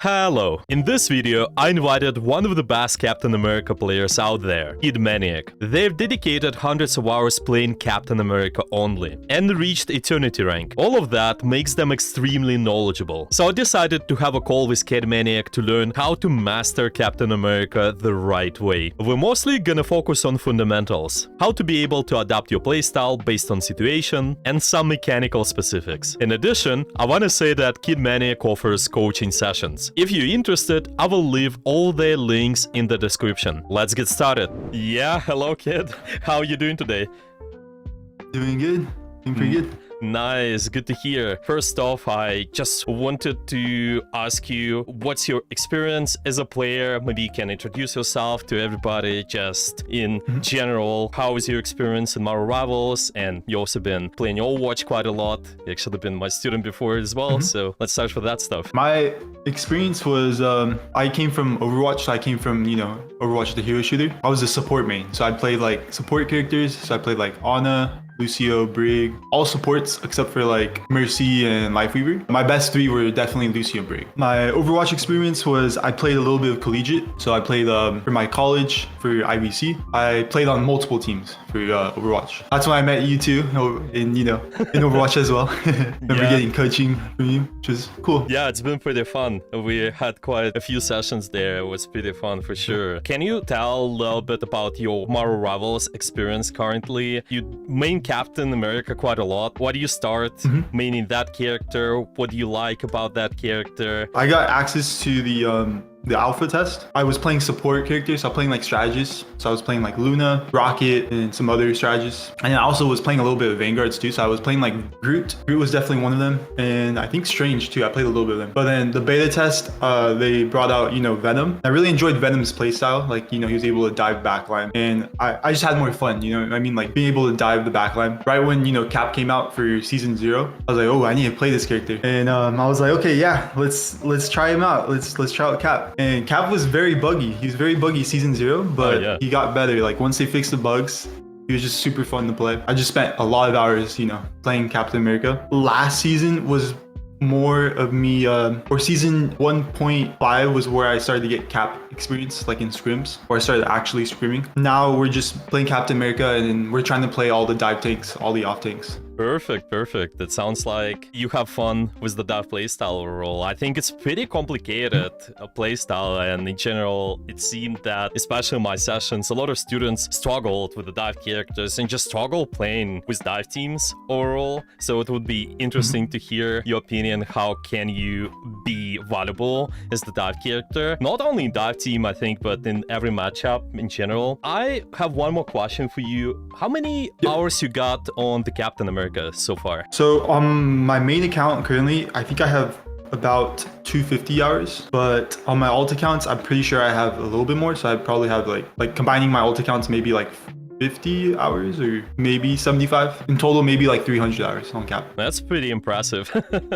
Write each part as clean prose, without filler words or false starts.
Hello! In this video, I invited one of the best Captain America players out there, Kidmaniak. They've dedicated hundreds of hours playing Captain America only, and reached Eternity rank. All of that makes them extremely knowledgeable. So I decided to have a call with Kidmaniak to learn how to master Captain America the right way. We're mostly gonna focus on fundamentals, how to be able to adapt your playstyle based on situation, and some mechanical specifics. In addition, I wanna say that Kidmaniak offers coaching sessions. If you're interested, I will leave all their links in the description. Let's get started. Yeah, hello kid. How are you doing today? Doing good. Doing pretty good. Nice, good to hear. First off, I just wanted to ask you, what's your experience as a player? Maybe you can introduce yourself to everybody just in general. How is your experience in Marvel Rivals? And you also been playing Overwatch quite a lot. You actually been my student before as well, so let's start with that stuff. My experience was, I came from Overwatch. I came from, Overwatch the hero shooter. I was a support main, so I played like support characters. So I played like Ana, Lucio, Brig, all supports except for like Mercy and Lifeweaver. My best three were definitely Lucio and Brig. My Overwatch experience was I played a little bit of collegiate. So I played for my college for IVC. I played on multiple teams for Overwatch. That's when I met you too, in Overwatch as well. Remember getting coaching from you, which was cool. Yeah, it's been pretty fun. We had quite a few sessions there. It was pretty fun for sure. Can you tell a little bit about your Marvel Rivals experience currently? You main Captain America quite a lot. Why do you start maining that character? What do you like about that character? I got access to the alpha test. I was playing support characters, so I was playing like strategists. So I was playing like Luna, Rocket, and some other strategists. And I also was playing a little bit of Vanguards too. So I was playing like Groot. Groot was definitely one of them. And I think Strange too. I played a little bit of them. But then the beta test, they brought out, Venom. I really enjoyed Venom's playstyle. Like, he was able to dive backline. And I just had more fun, like being able to dive the backline. Right when, Cap came out for season 0, I was like, oh, I need to play this character. And I was like, okay, yeah, let's try him out. Let's try out Cap. And Cap was very buggy. He was very buggy season 0, but he got better. Like once they fixed the bugs, he was just super fun to play. I just spent a lot of hours, playing Captain America. Last season was more of me, or season 1.5 was where I started to get Cap experience, like in scrims, where I started actually scrimming. Now we're just playing Captain America and we're trying to play all the dive tanks, all the off tanks. Perfect. That sounds like you have fun with the dive playstyle overall. I think it's pretty complicated playstyle, and in general, it seemed that, especially in my sessions, a lot of students struggled with the dive characters and just struggle playing with dive teams overall. So it would be interesting to hear your opinion. How can you be valuable as the dive character? Not only in dive team, I think, but in every matchup in general. I have one more question for you. How many hours you got on the Captain America so far? So on my main account currently, I think I have about 250 hours, but on my alt accounts, I'm pretty sure I have a little bit more. So I probably have like combining my alt accounts, maybe like 50 hours or maybe 75 in total, maybe like 300 hours on Cap. That's pretty impressive,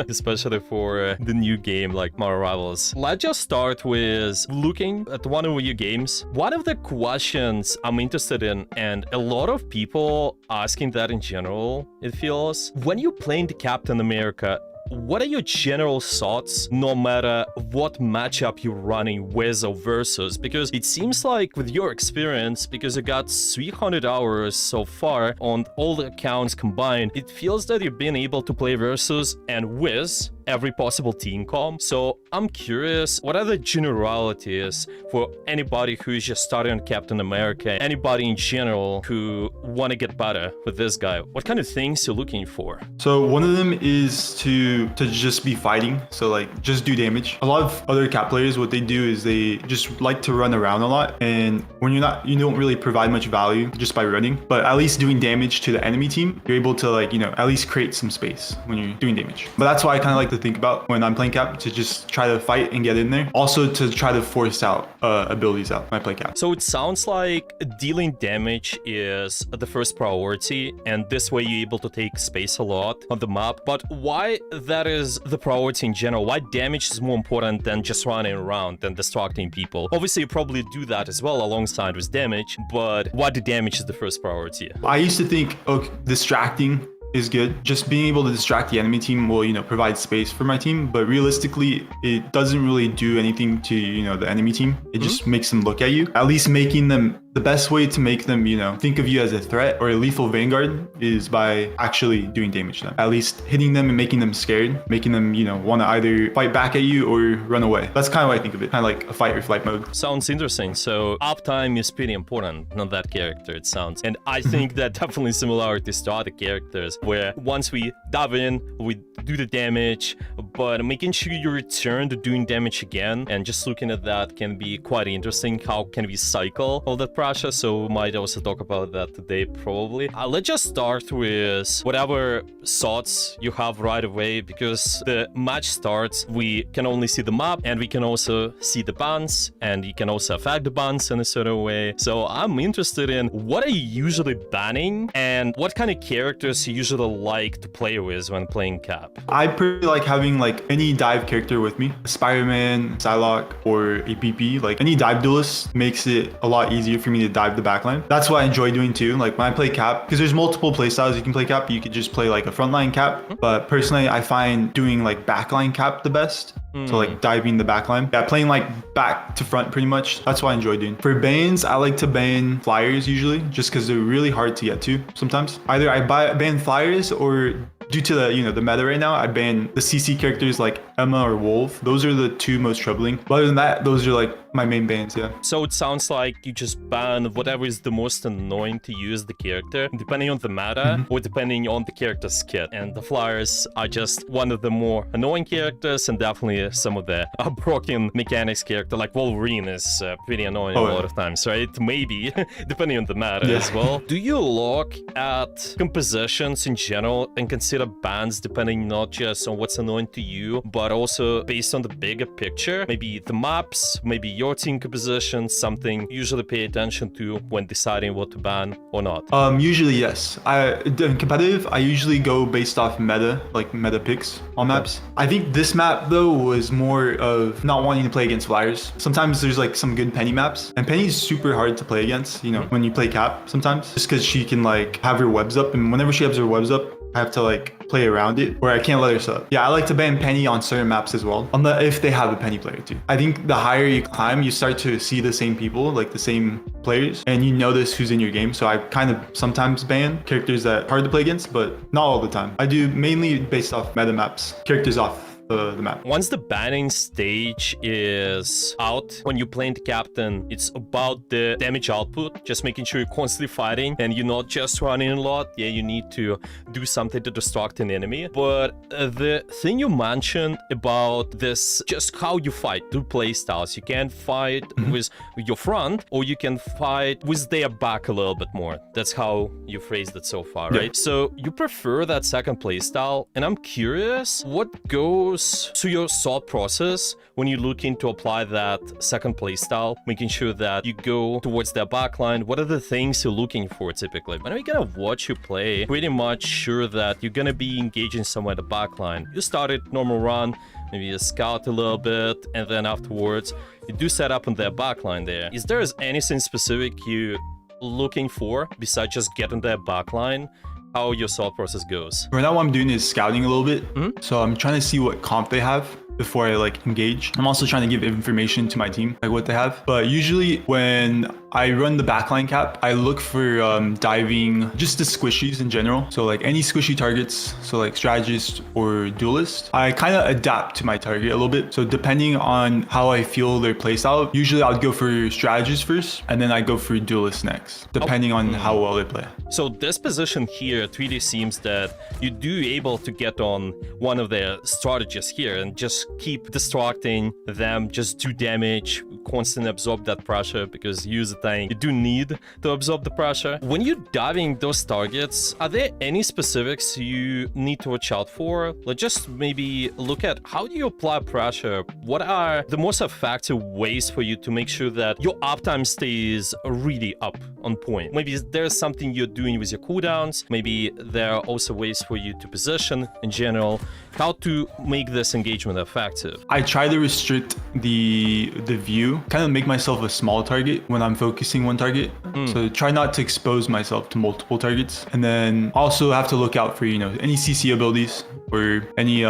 especially for the new game like Marvel Rivals. Let's just start with looking at one of your games. One of the questions I'm interested in, and a lot of people asking that in general, it feels, when you're playing the Captain America, what are your general thoughts, no matter what matchup you're running with or versus? Because it seems like with your experience, because you got 300 hours so far on all the accounts combined, it feels that you've been able to play versus and with every possible team comp. So I'm curious, what are the generalities for anybody who's just starting on Captain America, anybody in general who want to get better with this guy? What kind of things you're looking for? So one of them is to just be fighting. So like just do damage. A lot of other Cap players, what they do is they just like to run around a lot. And when you don't really provide much value just by running, but at least doing damage to the enemy team, you're able to at least create some space when you're doing damage. But that's why I kind of like to think about when I'm playing Cap, to just try to fight and get in there. Also to try to force out abilities out when I play Cap. So it sounds like dealing damage is the first priority, and this way you're able to take space a lot on the map. But why that is the priority in general? Why damage is more important than just running around and distracting people? Obviously you probably do that as well alongside with damage, but why the damage is the first priority? I used to think, okay, distracting is good. Just being able to distract the enemy team will, provide space for my team. But realistically, it doesn't really do anything to, the enemy team. It just makes them look at you. At least making them, the best way to make them, think of you as a threat or a lethal vanguard is by actually doing damage to them. At least hitting them and making them scared, making them, want to either fight back at you or run away. That's kind of what I think of it. Kind of like a fight or flight mode. Sounds interesting. So uptime is pretty important on that character, it sounds. And I think that definitely similarities to other characters, where once we dive in, we do the damage, but making sure you return to doing damage again, and just looking at that can be quite interesting. How can we cycle all that pressure? So we might also talk about that today, probably. Let's just start with whatever thoughts you have right away, because the match starts, we can only see the map, and we can also see the bans, and you can also affect the bans in a certain way. So I'm interested in what are you usually banning, and what kind of characters you usually like to play with when playing Cap? I pretty like having like any dive character with me. A Spider-Man, Psylocke, or a BP. Like any dive duelist makes it a lot easier for me to dive the backline. That's what I enjoy doing too. Like when I play Cap, because there's multiple playstyles you can play Cap. You could just play like a frontline Cap, but personally I find doing like backline Cap the best. So like diving the backline. Yeah, playing like back to front pretty much. That's what I enjoy doing. For bans, I like to ban flyers usually, just because they're really hard to get to sometimes. Either I ban flyers, or due to the the meta right now, I ban the CC characters like Emma or Wolf. Those are the two most troubling. But other than that, those are like my main bans, yeah. So it sounds like you just ban whatever is the most annoying to use the character, depending on the meta or depending on the character's kit. And the flyers are just one of the more annoying characters, and definitely some of the broken mechanics character, like Wolverine is pretty annoying a lot of times, right? Maybe, depending on the meta as well. Do you look at compositions in general and consider bans depending not just on what's annoying to you, but also based on the bigger picture? Maybe the maps, maybe your team composition, something you usually pay attention to when deciding what to ban or not? Usually yes. In competitive, I usually go based off meta, like meta picks on maps. I think this map though was more of not wanting to play against flyers. Sometimes there's like some good Penny maps, and Penny's super hard to play against, when you play Cap sometimes, just because she can like have her webs up, and whenever she has her webs up, I have to like play around it, where I can't let her sub. Yeah, I like to ban Penny on certain maps as well, if they have a Penny player too. I think the higher you climb, you start to see the same people, like the same players, and you notice who's in your game. So I kind of sometimes ban characters that are hard to play against, but not all the time. I do mainly based off meta maps, characters off the map. Once the banning stage is out, when you're playing the captain, it's about the damage output, just making sure you're constantly fighting and you're not just running a lot. Yeah, you need to do something to distract an enemy. But the thing you mentioned about this, just how you fight, two play styles. You can fight with your front, or you can fight with their back a little bit more. That's how you phrased it so far, right? So you prefer that second play style, and I'm curious what goes through your thought process when you're looking to apply that second play style, making sure that you go towards their backline. What are the things you're looking for typically? When we're gonna watch you play, pretty much sure that you're gonna be engaging somewhere at the backline. You started normal run, maybe you scout a little bit, and then afterwards you do set up on their backline there. Is there anything specific you looking for besides just getting their backline? How your thought process goes? Right now what I'm doing is scouting a little bit. So I'm trying to see what comp they have before I like engage. I'm also trying to give information to my team, like what they have. But usually when I run the backline Cap, I look for diving just the squishies in general. So like any squishy targets, so like strategist or duelist, I kind of adapt to my target a little bit. So depending on how I feel their playstyle, usually I'll go for strategist first, and then I go for duelist next, depending on how well they play. So this position here, it really seems that you do able to get on one of their strategists here and just keep distracting them, just do damage, constantly absorb that pressure, because use the thing, you do need to absorb the pressure. When you're diving those targets, are there any specifics you need to watch out for? Let's just maybe look at how do you apply pressure? What are the most effective ways for you to make sure that your uptime stays really up on point? Maybe there's something you're doing with your cooldowns. Maybe there are also ways for you to position in general. How to make this engagement effective? I try to restrict the view do, kind of make myself a small target when I'm focusing one target. So try not to expose myself to multiple targets. And then also have to look out for, any CC abilities or any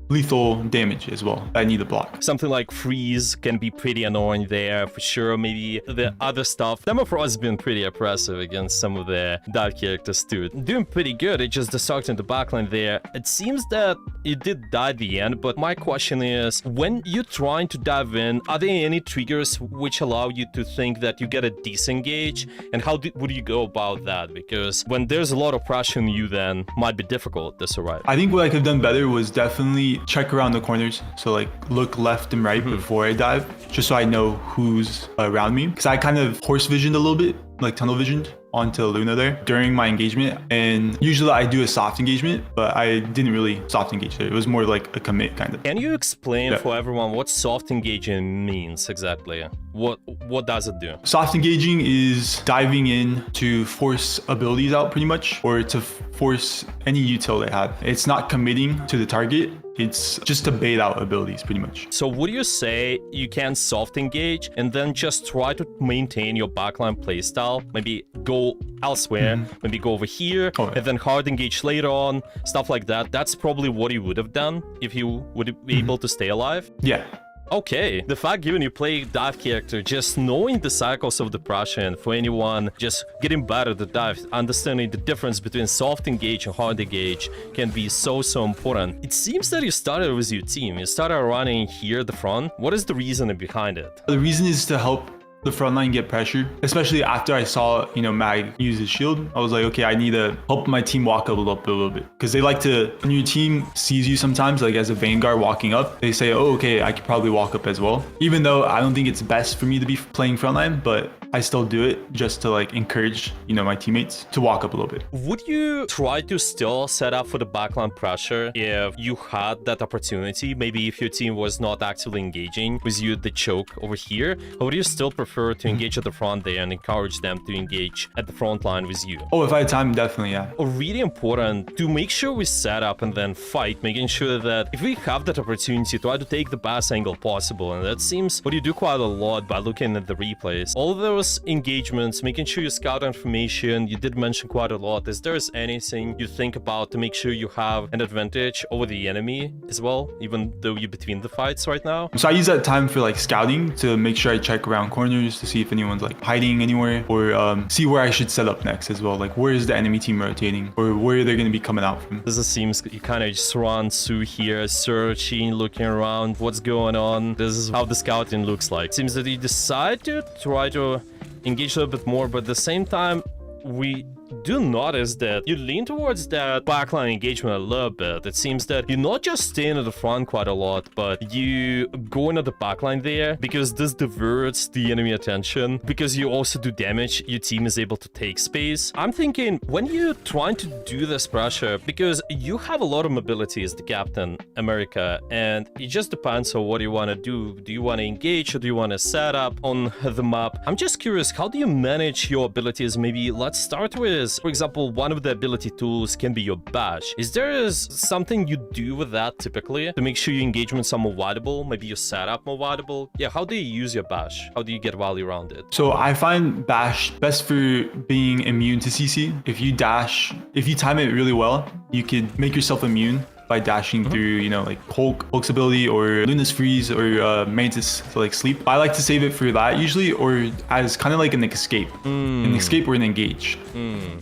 lethal damage as well that I need to block. Something like freeze can be pretty annoying there for sure. Maybe the other stuff. Demofrost has been pretty impressive against some of the dive characters too. Doing pretty good. It just destructed in the backline there. It seems that it did die at the end, but my question is, when you're trying to dive in, are there any triggers which allow you to think that you get a disengage? And how would you go about that? Because when there's a lot of pressure on you, then might be difficult to survive. I think what I could have done better was definitely check around the corners. So like look left and right before I dive, just so I know who's around me. Because I kind of horse visioned a little bit, like tunnel visioned onto Luna there during my engagement. And usually I do a soft engagement, but I didn't really soft engage there. It was more like a commit kind of. Can you explain for everyone what soft engaging means exactly? What does it do? Soft engaging is diving in to force abilities out pretty much, or to force any util they have. It's not committing to the target. It's just to bait out abilities pretty much. So would you say you can soft engage and then just try to maintain your backline playstyle? Maybe go elsewhere, maybe go over here, and then hard engage later on, stuff like that. That's probably what you would have done if you would be able to stay alive? Yeah. Okay, the fact given you play dive character, just knowing the cycles of depression for anyone, just getting better at the dive, understanding the difference between soft engage and hard engage can be so important. It seems that you started with your team. You started running here at the front. What is the reason behind it? The reason is to help the frontline get pressure, especially after I saw, Mag use his shield. I was like, okay, I need to help my team walk up a little bit. Because they like to, when your team sees you sometimes, like as a Vanguard walking up, they say, oh, okay, I could probably walk up as well. Even though I don't think it's best for me to be playing frontline, but I still do it just to like encourage, my teammates to walk up a little bit. Would you try to still set up for the backline pressure if you had that opportunity? Maybe if your team was not actively engaging with you at the choke over here, or would you still prefer to engage at the front there and encourage them to engage at the front line with you? Oh, if I had time, definitely, yeah. Really important to make sure we set up and then fight, making sure that if we have that opportunity, try to take the best angle possible. And that seems what you do quite a lot by looking at the replays. All of those engagements, making sure you scout information, you did mention quite a lot. Is there anything you think about to make sure you have an advantage over the enemy as well, even though you're between the fights right now? So I use that time for like scouting to make sure I check around corners to see if anyone's like hiding anywhere, or see where I should set up next as well. Like where is the enemy team rotating, or where they're going to be coming out from. This seems you kind of just run through here, searching, looking around, what's going on. This is how the scouting looks like. Seems that you decide to try to engage a little bit more, but at the same time, we do notice that you lean towards that backline engagement a little bit. It seems that you're not just staying at the front quite a lot, but you go into the backline there because this diverts the enemy attention. Because you also do damage, your team is able to take space. I'm thinking when you're trying to do this pressure, because you have a lot of mobility as the Captain America, and it just depends on what you want to do. Do you want to engage or do you want to set up on the map? I'm just curious, how do you manage your abilities? Maybe let's start with, for example, one of the ability tools can be your bash. Is there something you do with that typically to make sure your engagements are more valuable? Maybe your setup more valuable? Yeah, how do you use your bash? How do you get value around it? So I find bash best for being immune to CC. If you dash, if you time it really well, you could make yourself immune by dashing through, like Hulk's ability or Luna's freeze or Mantis to like sleep. I like to save it for that usually, or as kind of like an escape. An escape or an engage.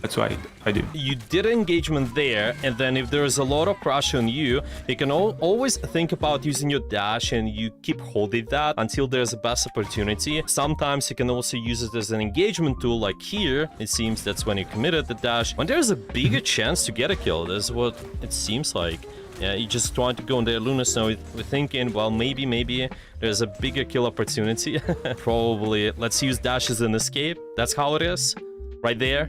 That's what I do. You did engagement there, and then if there's a lot of pressure on you, you can always think about using your dash, and you keep holding that until there's a best opportunity. Sometimes you can also use it as an engagement tool, like here. It seems that's when you committed the dash. When there's a bigger chance to get a kill, that's what it seems like. Yeah, you just trying to go in there, Luna. So we're thinking, well, maybe there's a bigger kill opportunity. Probably, let's use dash as an escape. That's how it is, right there.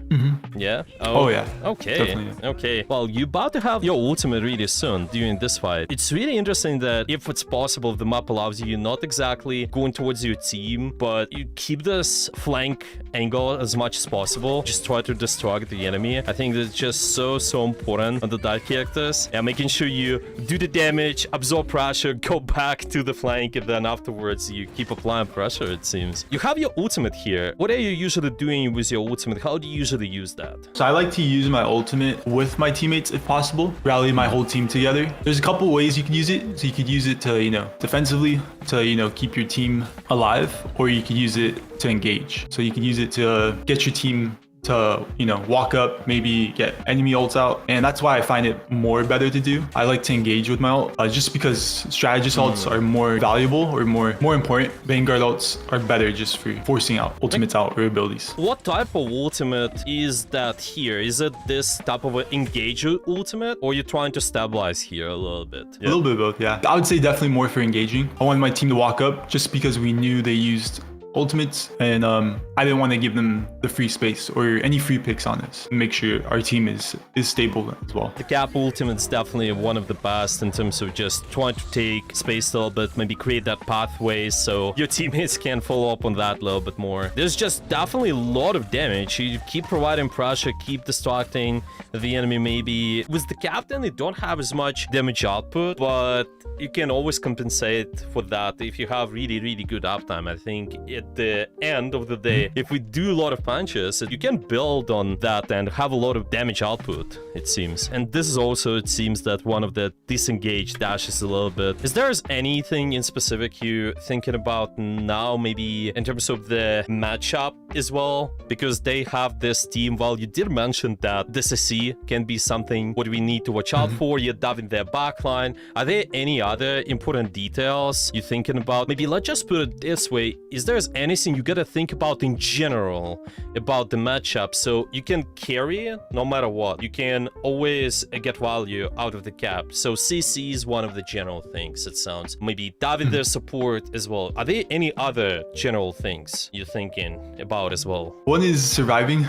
Yeah. Oh, yeah. Okay. Definitely. Okay. Well, you're about to have your ultimate really soon during this fight. It's really interesting that if it's possible, the map allows you not exactly going towards your team, but you keep this flank angle as much as possible. Just try to distract the enemy. I think that's just so important on the dive characters. Yeah, making sure you do the damage, absorb pressure, go back to the flank, and then afterwards you keep applying pressure, it seems. You have your ultimate here. What are you usually doing with your ultimate? How do you usually use that? So I like to use my ultimate with my teammates if possible, rally my whole team together. There's a couple ways you can use it. So you could use it to, defensively to, keep your team alive, or you could use it to engage. So you could use it to get your team to, walk up, maybe get enemy ults out. And that's why I find it more better to do. I like to engage with my ult, just because strategist ults are more valuable or more important. Vanguard ults are better just for forcing out ultimates out or abilities. What type of ultimate is that here? Is it this type of an engage ultimate, or you're trying to stabilize here a little bit? A little bit of both, yeah. I would say definitely more for engaging. I wanted my team to walk up just because we knew they used ultimates, and I didn't want to give them the free space or any free picks on this. Make sure our team is stable as well. The cap ultimate is definitely one of the best in terms of just trying to take space a little bit, maybe create that pathway so your teammates can follow up on that a little bit more. There's just definitely a lot of damage. You keep providing pressure, keep distracting the enemy. Maybe with the captain, you don't have as much damage output, but you can always compensate for that if you have really good uptime. I think at the end of the day, if we do a lot of punches, you can build on that and have a lot of damage output, it seems. And this is also, it seems, that one of the disengage dashes a little bit. Is there anything in specific you thinking about now, maybe in terms of the matchup as well? Because they have this team, well, you did mention that the CC can be something what we need to watch out for. You're diving their backline. Are there any other important details you're thinking about? Maybe let's just put it this way. Is there anything you gotta think about in general about the matchup so you can carry no matter what? You can always get value out of the cap. So CC is one of the general things, it sounds. Maybe diving their support as well. Are there any other general things you're thinking about as well? One is surviving.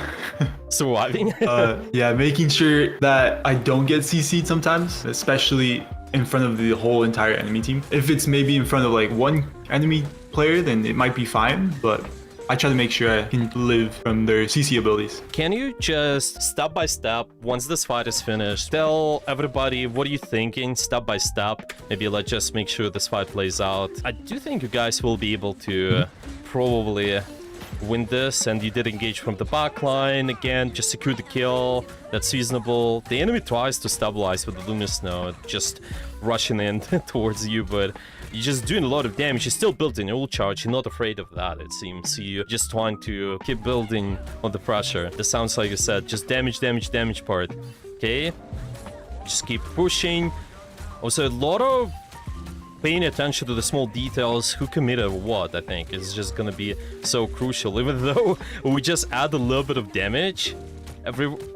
Surviving? Yeah, making sure that I don't get CC'd sometimes, especially in front of the whole entire enemy team. If it's maybe in front of like one enemy player, then it might be fine, but I try to make sure I can live from their CC abilities. Can you just step by step, once this fight is finished, tell everybody what are you thinking step by step? Maybe let's just make sure this fight plays out. I do think you guys will be able to probably win this, and you did engage from the back line again, just secure the kill. That's reasonable. The enemy tries to stabilize with the Lunar Snow, just rushing in towards you, but you're just doing a lot of damage. You're still building your ult charge. You're not afraid of that, it seems. You're just trying to keep building on the pressure. This sounds like you said, just damage part. Okay, just keep pushing. Also, a lot of paying attention to the small details, who committed what, I think, is just gonna be so crucial. Even though we just add a little bit of damage,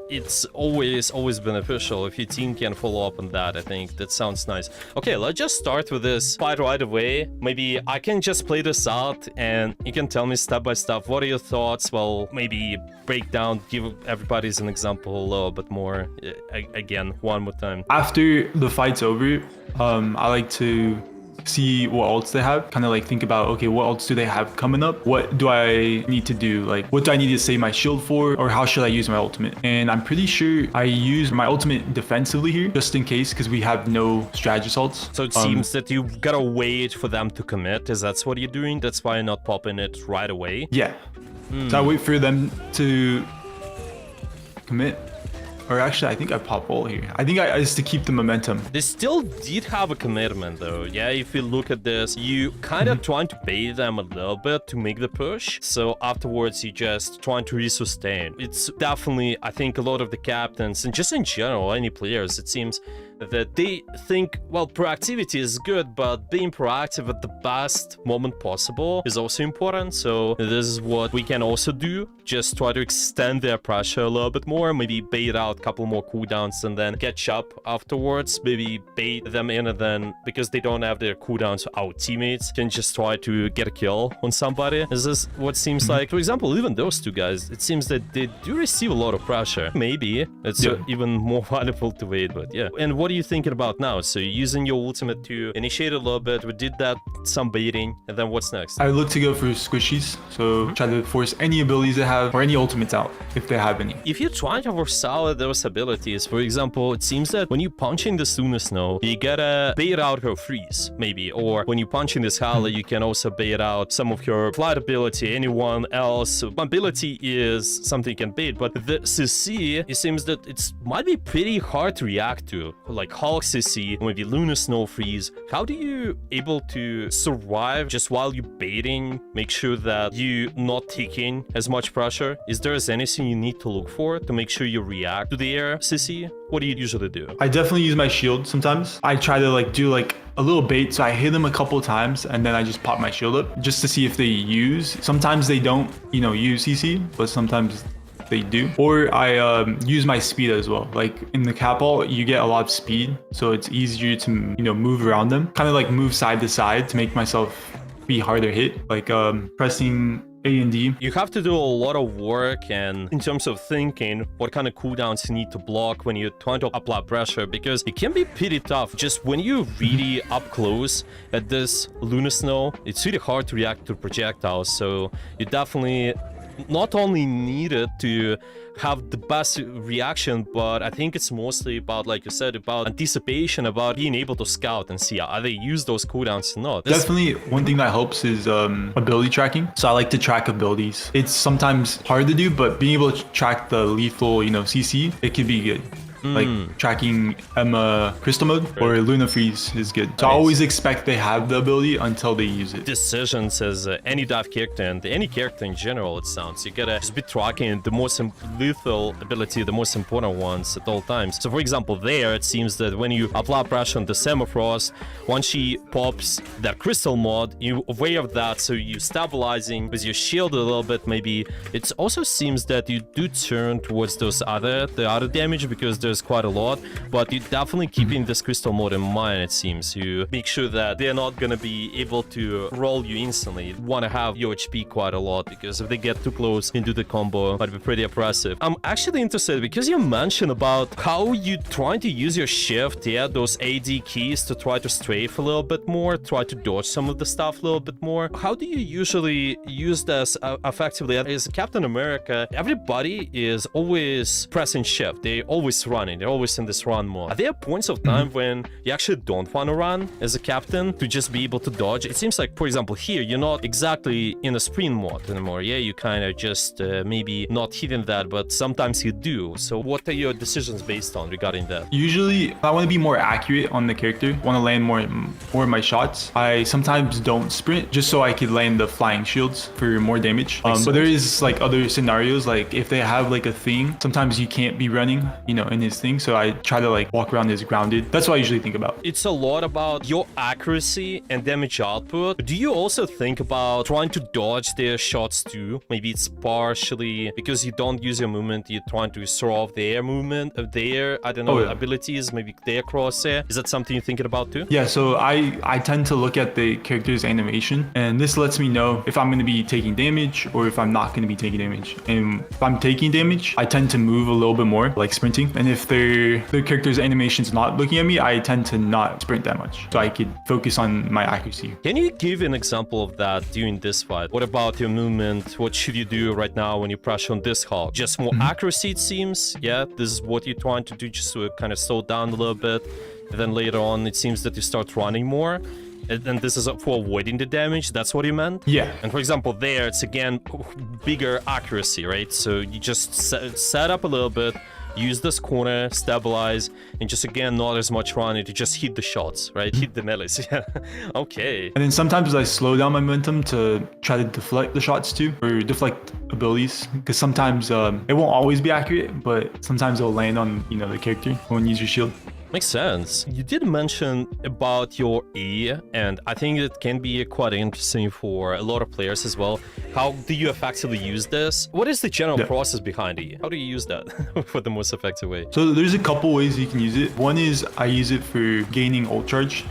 it's always beneficial if your team can follow up on that. I think that sounds nice. Okay, let's just start with this fight right away. Maybe I can just play this out and you can tell me step by step what are your thoughts. Well, maybe break down, give everybody an example a little bit more. Again, one more time. After the fight's over, I like to see what ults they have, kind of like think about, okay, what ults do they have coming up? What do I need to do? Like, what do I need to save my shield for? Or how should I use my ultimate? And I'm pretty sure I use my ultimate defensively here, just in case, because we have no strategist ults. So it seems that you gotta wait for them to commit. Is that what you're doing? That's why you're not popping it right away? Yeah. So I wait for them to commit. Or actually, I think I pop all here. I think I just to keep the momentum. They still did have a commitment though. Yeah, if you look at this, you kind of trying to bait them a little bit to make the push. So afterwards, you just trying to resustain. It's definitely, I think, a lot of the captains and just in general, any players, it seems that they think, well, proactivity is good, but being proactive at the best moment possible is also important. So this is what we can also do. Just try to extend their pressure a little bit more, maybe bait out a couple more cooldowns and then catch up afterwards. Maybe bait them in, and then because they don't have their cooldowns, our teammates can just try to get a kill on somebody. This is what seems like, for example, even those two guys, it seems that they do receive a lot of pressure. Maybe it's even more valuable to wait, but yeah. And what are you thinking about now? So you're using your ultimate to initiate a little bit. We did that, some baiting, and then what's next? I look to go for squishies, so try to force any abilities they have or any ultimates out if they have any. If you're trying to force out those abilities, for example, it seems that when you punch in the Lunar Snow, you gotta bait out her freeze, maybe, or when you punch in this Hala, you can also bait out some of her flight ability, anyone else. Ability is something you can bait, but the CC, it seems that it might be pretty hard to react to, like Hulk CC, maybe Lunar Snow freeze. How do you able to survive just while you baiting, make sure that you not taking as much pressure? Is there anything you need to look for to make sure you react to the air CC? What do you usually do? I definitely use my shield sometimes. I try to do a little bait, so I hit them a couple times and then I just pop my shield up just to see if they use. Sometimes they don't, use CC, but sometimes they do. Or I use my speed as well. Like in the cap ult, you get a lot of speed, so it's easier to move around them, kind of like move side to side to make myself be harder hit, like pressing A and D. You have to do a lot of work, and in terms of thinking what kind of cooldowns you need to block when you're trying to apply pressure, because it can be pretty tough. Just when you're really up close at this Lunar Snow, it's really hard to react to projectiles. So you definitely not only needed to have the best reaction, but I think it's mostly about, like you said, about anticipation, about being able to scout and see how they use those cooldowns or not. Definitely one thing that helps is ability tracking. So I like to track abilities. It's sometimes hard to do, but being able to track the lethal, CC, it can be good. Like tracking Emma Crystal Mode or Luna Freeze is good. So I always expect they have the ability until they use it. Decisions as any dive character and any character in general, it sounds. You gotta just be tracking the most lethal ability, the most important ones at all times. So for example, there it seems that when you apply pressure on the Semifrost, once she pops that Crystal Mod, you aware of that, so you stabilizing with your shield a little bit. Maybe it also seems that you do turn towards the other damage, because there's quite a lot, but you're definitely keeping this Crystal Mode in mind. It seems you make sure that they're not gonna be able to roll you instantly. You want to have your HP quite a lot, because if they get too close into the combo, it might be pretty oppressive. I'm actually interested because you mentioned about how you trying to use your shift, those AD keys to try to strafe a little bit more, try to dodge some of the stuff a little bit more. How do you usually use this effectively? As Captain America, everybody is always pressing shift. They always run. They're always in this run mode. Are there points of time when you actually don't want to run as a captain to just be able to dodge? It seems like, for example, here you're not exactly in a sprint mode anymore. Yeah, you kind of just maybe not hitting that, but sometimes you do. So what are your decisions based on regarding that? Usually, I want to be more accurate on the character. Want to land more of my shots. I sometimes don't sprint just so I can land the flying shields for more damage. But there is other scenarios, like if they have a thing, sometimes you can't be running, in his thing, so I try to walk around as grounded. That's what I usually think about. It's a lot about your accuracy and damage output. Do you also think about trying to dodge their shots too? Maybe it's partially because you don't use your movement, you're trying to throw off their movement of their, I don't know, abilities, maybe their crosshair. Is that something you're thinking about too? Yeah, so I tend to look at the character's animation, and this lets me know if I'm going to be taking damage or if I'm not going to be taking damage. And if I'm taking damage, I tend to move a little bit more, like sprinting. And if their character's animation's not looking at me, I tend to not sprint that much, so I could focus on my accuracy. Can you give an example of that during this fight? What about your movement? What should you do right now when you pressure on this Hulk? Just more accuracy, it seems. Yeah, this is what you're trying to do, just to kind of slow down a little bit. And then later on, it seems that you start running more. And this is for avoiding the damage. That's what you meant? Yeah. And for example, there, it's again bigger accuracy, right? So you just set up a little bit, use this corner, stabilize, and just again, not as much running to just hit the shots, right? Hit the melees. Yeah. Okay. And then sometimes I slow down my momentum to try to deflect the shots too, or deflect abilities, because sometimes it won't always be accurate, but sometimes it'll land on the character when you use your shield. Makes sense. You did mention about your E, and I think it can be quite interesting for a lot of players as well. How do you effectively use this? What is the general process behind E? How do you use that for the most effective way? So there's a couple ways you can use it. One is I use it for gaining ult charge.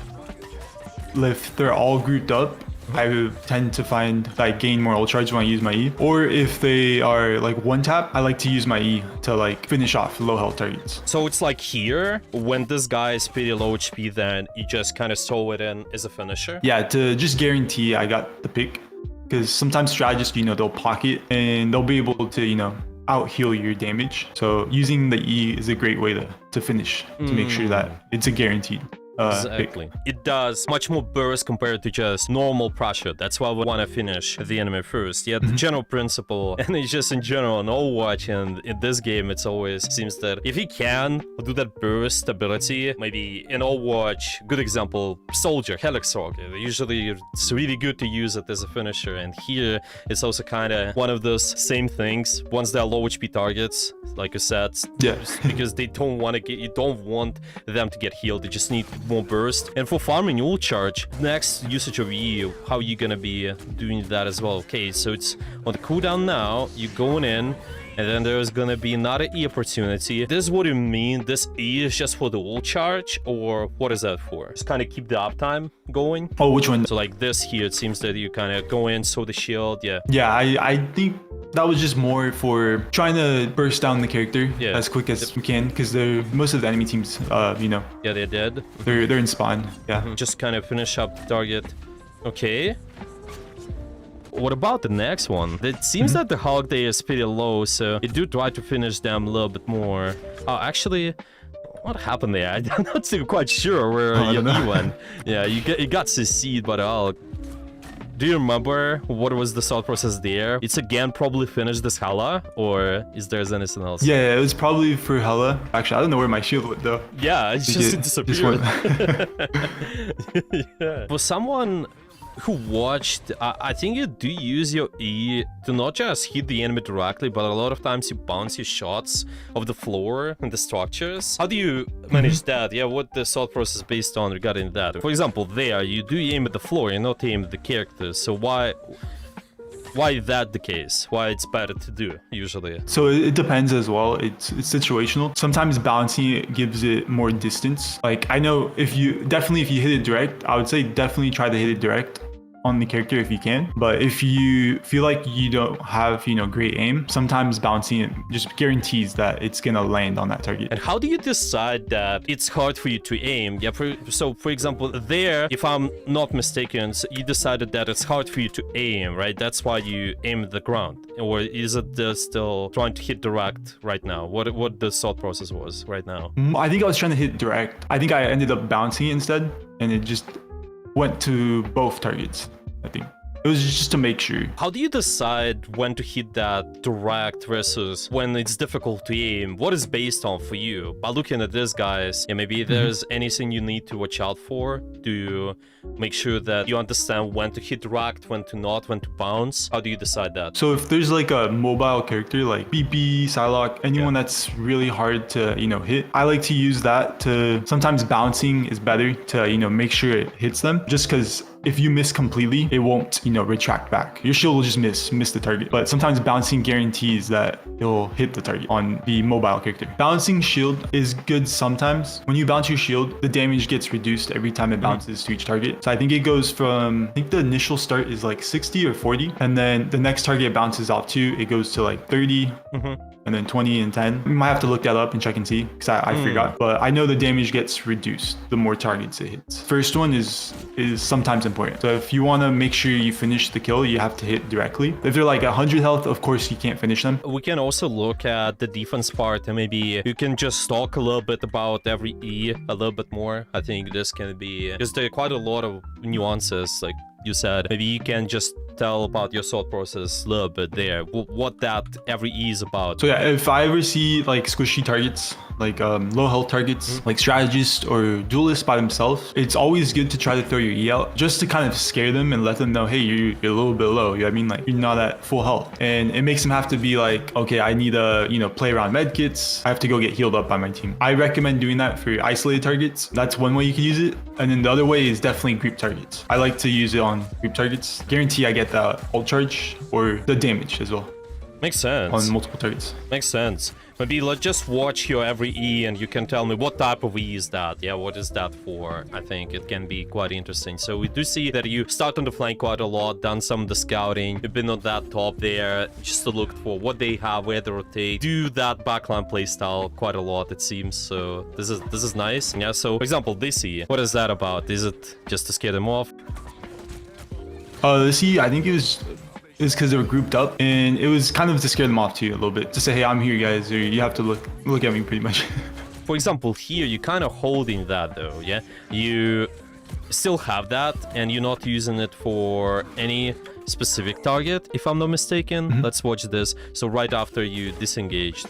If they're all grouped up, I tend to find that I gain more ult charge when I use my E. Or if they are like one tap, I like to use my E to like finish off low health targets. So it's like here, when this guy is pretty low HP, then you just kind of throw it in as a finisher? Yeah, to just guarantee I got the pick. Because sometimes strategists, they'll pocket and they'll be able to, out heal your damage. So using the E is a great way to finish, to make sure that it's a guaranteed. Exactly. It does much more burst compared to just normal pressure. That's why we want to finish the enemy first. Yeah, the general principle, and it's just in general in Overwatch and in this game, it's always seems that if you can do that burst ability, maybe in Overwatch, good example, Soldier, Helix Rocket. Usually it's really good to use it as a finisher, and here it's also kind of one of those same things. Once they're low HP targets, like you said, because they don't want to get, you don't want them to get healed. They just need more burst. And for farming ult charge, next usage of E, how are you gonna be doing that as well? Okay, so it's on the cooldown now, you're going in, and then there's gonna be another E opportunity. This is what you mean, this E is just for the ult charge, or what is that for? Just kind of keep the uptime going? Oh, which one? So like this here, it seems that you kind of go in, sow the shield, yeah. Yeah, I think that was just more for trying to burst down the character as quick as we can, because most of the enemy teams, Yeah, they're dead. They're in spawn. Yeah. Just kind of finish up the target. Okay. What about the next one? It seems that the Hulk day is pretty low, so you do try to finish them a little bit more. Oh, actually, what happened there? I'm not still quite sure where you went. Yeah, you got CC'd by the Hulk. Do you remember what was the thought process there? It's again probably finish this Hela, or is there anything else? Yeah, it was probably for Hela. Actually, I don't know where my shield went though. Yeah, it just disappeared. Yeah. For someone who watched, I think you do use your E to not just hit the enemy directly, but a lot of times you bounce your shots off the floor and the structures. How do you manage that? Yeah, what the thought process based on regarding that? For example, there, you do aim at the floor, you're not aiming at the characters, so why that the case? Why it's better to do usually? So it depends as well. It's situational. Sometimes bouncing it gives it more distance. Like I know if you hit it direct, I would say definitely try to hit it direct on the character if you can. But if you feel like you don't have great aim, sometimes bouncing it just guarantees that it's gonna land on that target. And how do you decide that it's hard for you to aim? Yeah, so for example, there, if I'm not mistaken, so you decided that it's hard for you to aim, right? That's why you aim at the ground, or is it still trying to hit direct right now? What the thought process was right now? I think I was trying to hit direct. I think I ended up bouncing it instead, and it just went to both targets, I think. It was just to make sure. How do you decide when to hit that direct versus when it's difficult to aim? What is based on for you? By looking at this, guys, yeah, maybe there's anything you need to watch out for to make sure that you understand when to hit direct, when to not, when to bounce. How do you decide that? So if there's like a mobile character like BP, Psylocke, anyone that's really hard to, hit, I like to use that to, sometimes bouncing is better to, make sure it hits them. Just because if you miss completely, it won't, retract back. Your shield will just miss the target. But sometimes bouncing guarantees that it'll hit the target on the mobile character. Bouncing shield is good sometimes. When you bounce your shield, the damage gets reduced every time it bounces to each target. So I think it goes from, I think the initial start is like 60 or 40. And then the next target it bounces off to, it goes to like 30. And then 20 and 10. We might have to look that up and check and see, because I forgot. But I know the damage gets reduced the more targets it hits. First one is sometimes important. So if you want to make sure you finish the kill, you have to hit directly. If they're like 100 health, of course you can't finish them. We can also look at the defense part, and maybe you can just talk a little bit about every E a little bit more. I think this can be, because there are quite a lot of nuances, like you said. Maybe you can just tell about your thought process a little bit there, what that every E is about. So yeah, if I ever see like squishy targets, like low health targets, like strategists or duelists by themselves, it's always good to try to throw your E out just to kind of scare them and let them know, hey, you're a little bit low. You know what I mean? Like, you're not at full health. And it makes them have to be like, okay, I need to, play around med kits. I have to go get healed up by my team. I recommend doing that for isolated targets. That's one way you can use it. And then the other way is definitely group targets. I like to use it on group targets. Guarantee I get the ult charge or the damage as well. Makes sense. On multiple targets. Makes sense. Maybe let's just watch your every E and you can tell me what type of E is that. Yeah, what is that for? I think it can be quite interesting. So we do see that you start on the flank quite a lot, done some of the scouting. You've been on that top there just to look for what they have, where they rotate. Do that backline playstyle quite a lot, it seems. So this is nice. Yeah, so for example, this E, what is that about? Is it just to scare them off? This E, I think it's because they were grouped up, and it was kind of to scare them off too a little bit, to say, hey, I'm here, guys, or you have to look at me pretty much. For example, here you're kind of holding that though, yeah? You still have that, and you're not using it for any specific target, if I'm not mistaken. Let's watch this. So right after you disengaged,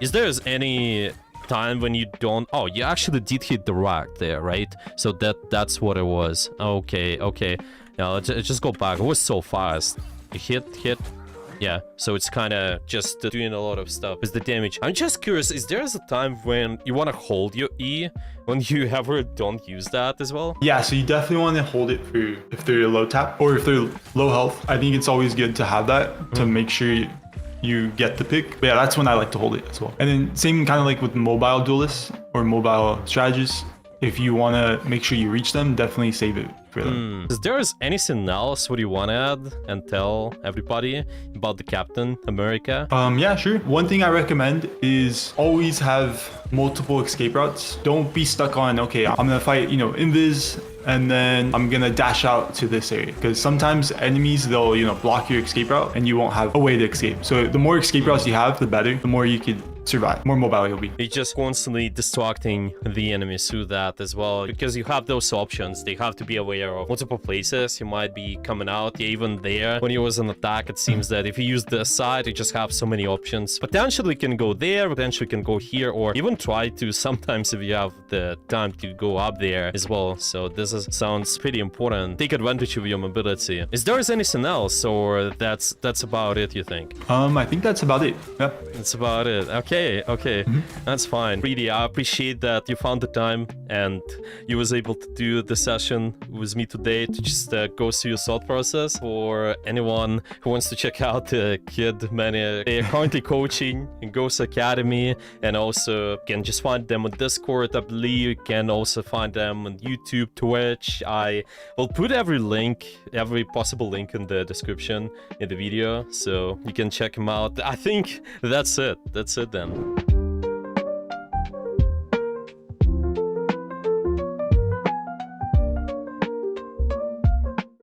is there any time when you don't... Oh, you actually did hit the rack there, right? So that's what it was. Okay. Now let's just go back. It was so fast. You hit. Yeah, so it's kind of just doing a lot of stuff with the damage. I'm just curious, is there a time when you want to hold your E when you ever don't use that as well? Yeah, so you definitely want to hold it for if they're low tap or if they're low health. I think it's always good to have that to make sure you get the pick. But yeah, that's when I like to hold it as well. And then same kind of like with mobile duelists or mobile strategists. If you want to make sure you reach them, definitely save it for them. Is there anything else what you want to add and tell everybody about the Captain America? Yeah, sure. One thing I recommend is always have multiple escape routes. Don't be stuck on, okay, I'm gonna fight, invis, and then I'm gonna dash out to this area, because sometimes enemies, they'll block your escape route and you won't have a way to escape. So the more escape routes you have, the better, the more you could survive, more mobile you'll be. You're just constantly distracting the enemies through that as well, because you have those options. They have to be aware of multiple places you might be coming out. Yeah, even there when you was an attack, it seems that if you use the side, you just have so many options. Potentially can go there, potentially can go here, or even try to sometimes if you have the time to go up there as well. So this sounds pretty important. Take advantage of your mobility. Is there anything else, or that's about it, you think? I think that's about it. Yeah, that's about it. Okay, that's fine. Really, I appreciate that you found the time and you was able to do the session with me today to just go through your thought process. For anyone who wants to check out Kidmaniak, they're currently coaching in Ghost Academy, and also can just find them on Discord. I believe you can also find them on YouTube, Twitch. I will put every possible link in the description in the video, so you can check them out. I think that's it then.